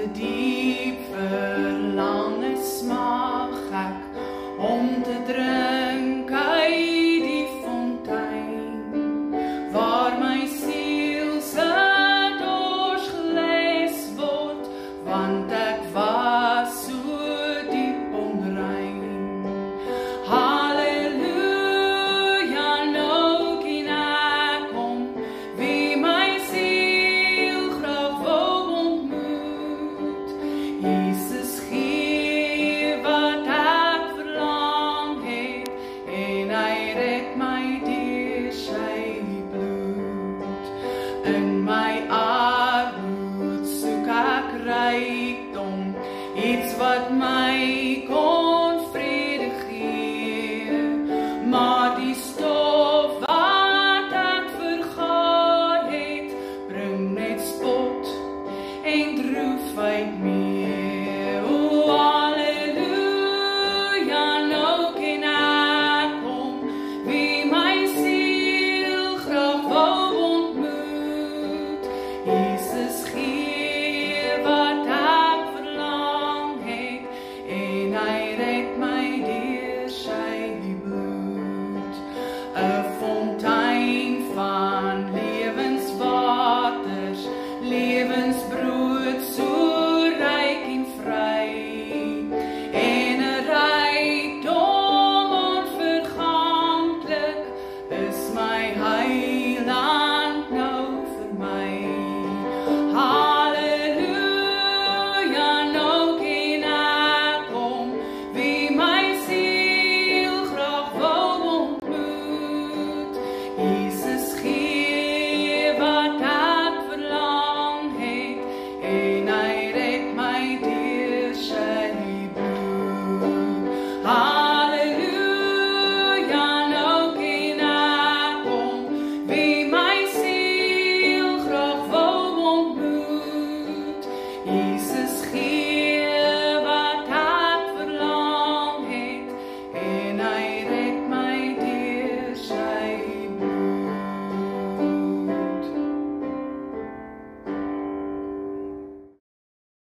te diep verlange smag ek om te drink uit die fontein, waar my siel se dors geles word, want ek was so diep onrein. Halleluja, nou ken ek hom, wie my siel graag wou ontmoet. Jesus gee wat ek verlang het, en hy red my deur sy bloed. In my armoed soek ek rykdom, iets wat my